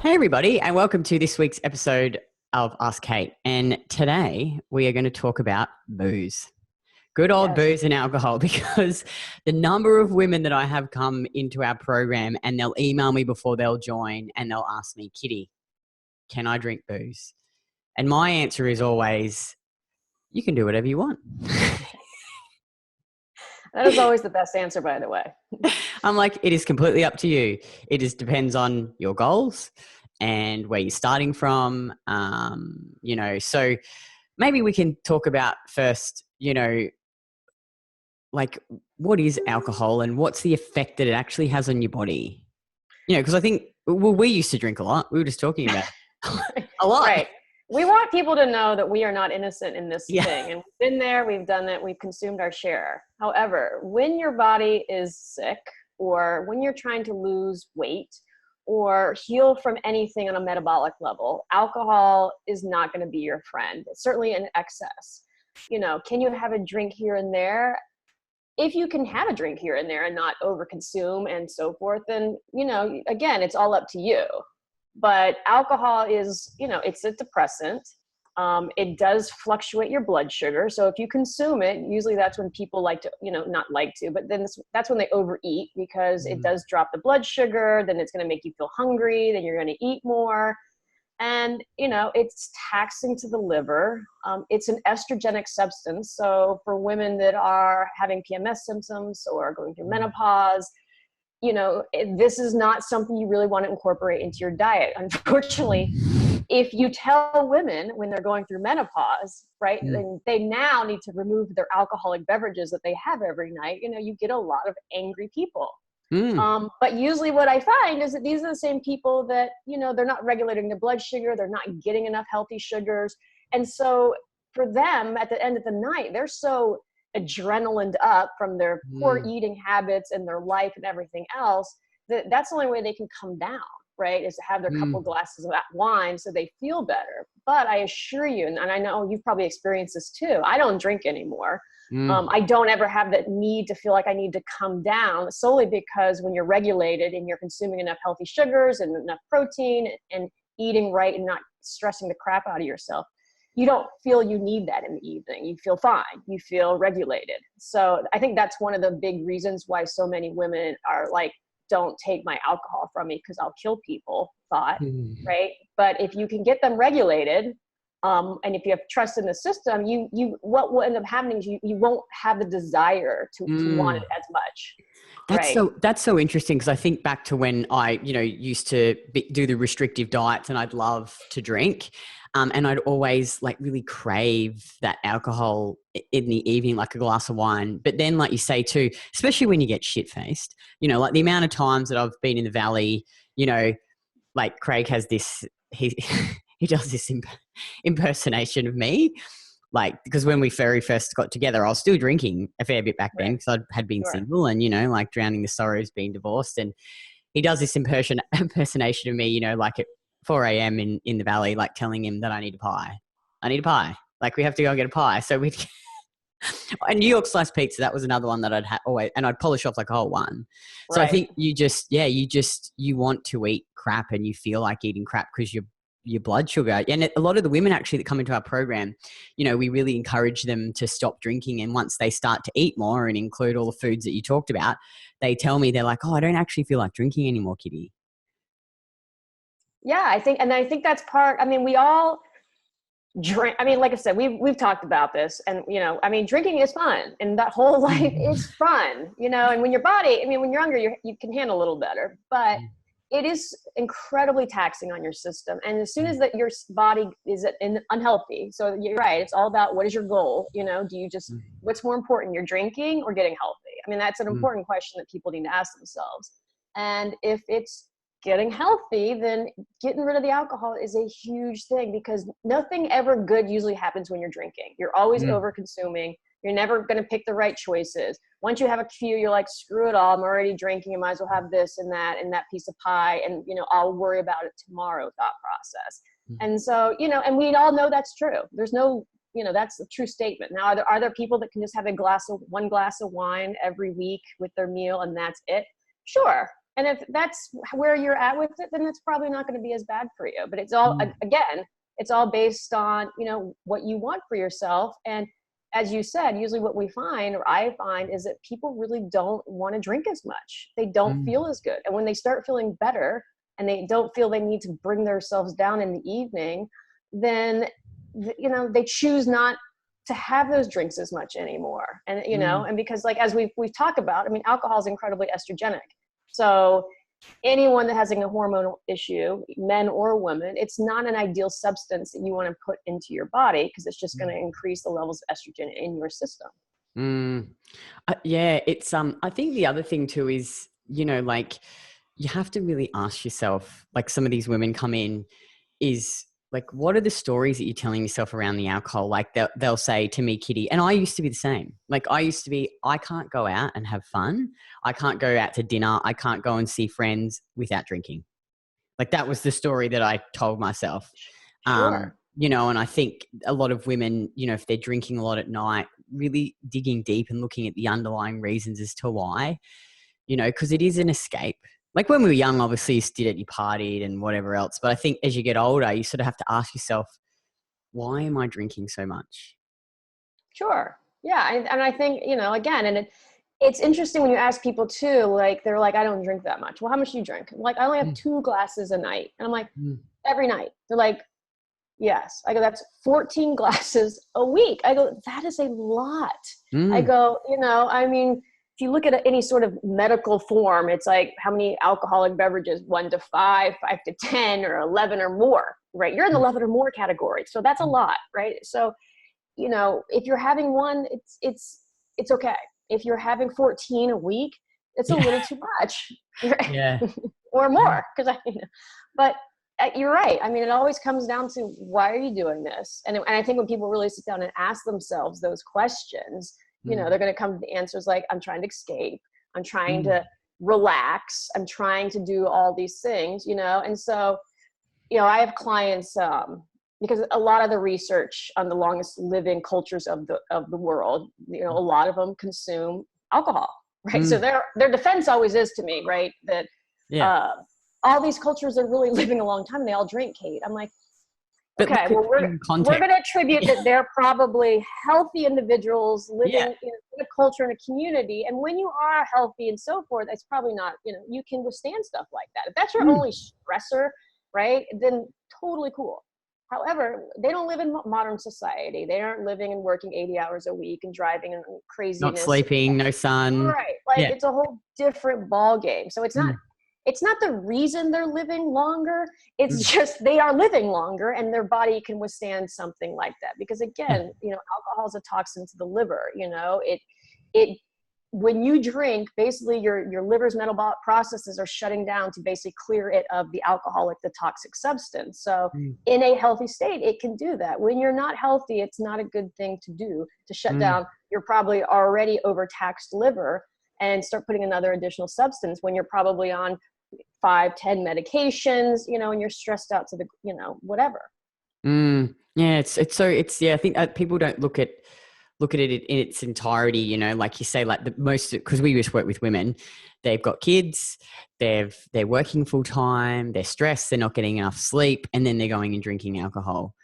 Hey, everybody, and welcome to this week's episode of Ask Kate. And today we are going to talk about booze. Good old Yes. booze and alcohol, because the number of women that I have come into our program and they'll email me before they'll join and they'll ask me, Kitty, can I drink booze? And my answer is always, you can do whatever you want. That is always the best answer, by the way. I'm like, it is completely up to you. It just depends on your goals and where you're starting from. So maybe we can talk about first, like, what is alcohol and what's the effect that it actually has on your body? Because I think, well, we used to drink a lot. We were just talking about a lot. Right. We want people to know that we are not innocent in this Yeah. thing. And we've been there, we've done it, we've consumed our share. However, when your body is sick or when you're trying to lose weight or heal from anything on a metabolic level, alcohol is not going to be your friend, certainly in excess. Can you have a drink here and there? If you can have a drink here and there and not overconsume and so forth, then, again, it's all up to you. But alcohol is, it's a depressant. It does fluctuate your blood sugar. So if you consume it, usually that's when people like to, not like to, but then that's when they overeat, because it does drop the blood sugar. Then it's going to make you feel hungry. Then you're going to eat more. And, it's taxing to the liver. It's an estrogenic substance. So for women that are having PMS symptoms or going through menopause, this is not something you really want to incorporate into your diet. Unfortunately, if you tell women when they're going through menopause, right, then they now need to remove their alcoholic beverages that they have every night, you get a lot of angry people. But usually what I find is that these are the same people that, they're not regulating their blood sugar. They're not getting enough healthy sugars. And so for them at the end of the night, they're so adrenalined up from their poor eating habits and their life and everything else, that's the only way they can come down, right, is to have their couple glasses of that wine so they feel better. But I assure you, and I know you've probably experienced this too, I don't drink anymore. I don't ever have that need to feel like I need to come down, solely because when you're regulated and you're consuming enough healthy sugars and enough protein and eating right and not stressing the crap out of yourself, you don't feel you need that in the evening. You feel fine. You feel regulated. So I think that's one of the big reasons why so many women are like, don't take my alcohol from me because I'll kill people, right? But if you can get them regulated, and if you have trust in the system, what will end up happening is you won't have the desire to want it as much. That's so interesting, because I think back to when I, used to do the restrictive diets and I'd love to drink. And I'd always like really crave that alcohol in the evening, like a glass of wine. But then, like you say too, especially when you get shit-faced, like the amount of times that I've been in the valley, like Craig has this, he does this impersonation of me. Like, because when we very first got together, I was still drinking a fair bit back then, because I had been single and, like drowning the sorrows, being divorced. And he does this impersonation of me, like at 4 a.m. in the valley, like telling him that I need a pie. I need a pie. Like, we have to go and get a pie. So we'd and New York sliced pizza, that was another one that I'd always, and I'd polish off like a whole one. So I think you want to eat crap and you feel like eating crap because your blood sugar. And a lot of the women actually that come into our program, we really encourage them to stop drinking. And once they start to eat more and include all the foods that you talked about, they tell me, they're like, oh, I don't actually feel like drinking anymore, Kitty. Yeah, I think that's we all drink. Like I said, we've talked about this, and drinking is fun, and that whole life is fun, and when your body, when you're younger, you can handle a little better, but it is incredibly taxing on your system. And as soon as that your body is unhealthy, so you're right, it's all about what is your goal. Do you just, what's more important, you're drinking or getting healthy? That's an important question that people need to ask themselves. And if it's getting healthy, then getting rid of the alcohol is a huge thing, because nothing ever good usually happens when you're drinking. You're always over consuming. You're never going to pick the right choices. Once you have a few, you're like, screw it all, I'm already drinking, I might as well have this and that piece of pie, and I'll worry about it tomorrow thought process. And so, and we all know that's true. There's no, that's a true statement. Now, are there people that can just have one glass of wine every week with their meal and that's it? Sure. And if that's where you're at with it, then it's probably not going to be as bad for you. But it's all, again, it's all based on, you know, what you want for yourself. And as you said, usually what we find, or I find, is that people really don't want to drink as much. They don't feel as good. And when they start feeling better and they don't feel they need to bring themselves down in the evening, then, you know, they choose not to have those drinks as much anymore. And, you know, and because like, as we've talked about, I mean, alcohol is incredibly estrogenic. So anyone that has like a hormonal issue, men or women, it's not an ideal substance that you want to put into your body, because it's just going to increase the levels of estrogen in your system. Yeah, it's, I think the other thing too is, you know, like you have to really ask yourself, like some of these women come in, is like, what are the stories that you're telling yourself around the alcohol? Like they'll say to me, Kitty, and I used to be the same. Like I used to be, I can't go out and have fun. I can't go out to dinner. I can't go and see friends without drinking. Like that was the story that I told myself. Sure. You know, and I think a lot of women, you know, if they're drinking a lot at night, really digging deep and looking at the underlying reasons as to why, you know, because it is an escape. Like when we were young, obviously you did it, you partied and whatever else. But I think as you get older, you sort of have to ask yourself, why am I drinking so much? Sure. Yeah. And I think, you know, again, and it's interesting when you ask people too, like, they're like, I don't drink that much. Well, how much do you drink? I'm like, I only have 2 glasses a night. And I'm like, every night. They're like, yes. I go, that's 14 glasses a week. I go, that is a lot. I go, you know, I mean, if you look at any sort of medical form, it's like how many alcoholic beverages, 1 to 5, 5 to 10, or 11 or more, right? You're in the 11 or more category. So that's a lot, right? So, you know, if you're having one, it's okay. If you're having 14 a week, it's a little too much, right? Yeah. Or more, because but you're right. I mean, it always comes down to, why are you doing this? And I think when people really sit down and ask themselves those questions, you know, they're going to come to the answers like, I'm trying to escape. I'm trying to relax. I'm trying to do all these things, you know? And so, you know, I have clients, because a lot of the research on the longest living cultures of the world, you know, a lot of them consume alcohol, right? So their defense always is to me, right, that all these cultures are really living a long time and they all drink, Kate. I'm like, okay, well, we're going to attribute that they're probably healthy individuals living in a culture and a community. And when you are healthy and so forth, it's probably not, you know, you can withstand stuff like that. If that's your only stressor, right, then totally cool. However, they don't live in modern society. They aren't living and working 80 hours a week and driving and craziness. Not sleeping, no sun. Right. Like it's a whole different ball game. So it's not the reason they're living longer. It's just they are living longer and their body can withstand something like that. Because again, you know, alcohol is a toxin to the liver. You know, it when you drink, basically your liver's metabolic processes are shutting down to basically clear it of the alcoholic, the toxic substance. So in a healthy state, it can do that. When you're not healthy, it's not a good thing to do, to shut down your probably already overtaxed liver and start putting another additional substance when you're probably on 5, 10 medications, you know, and you're stressed out to the, you know, whatever. Yeah. I think people don't look at it in its entirety, you know, like you say, like the most, because we just work with women, they've got kids, they're working full time, they're stressed, they're not getting enough sleep, and then they're going and drinking alcohol.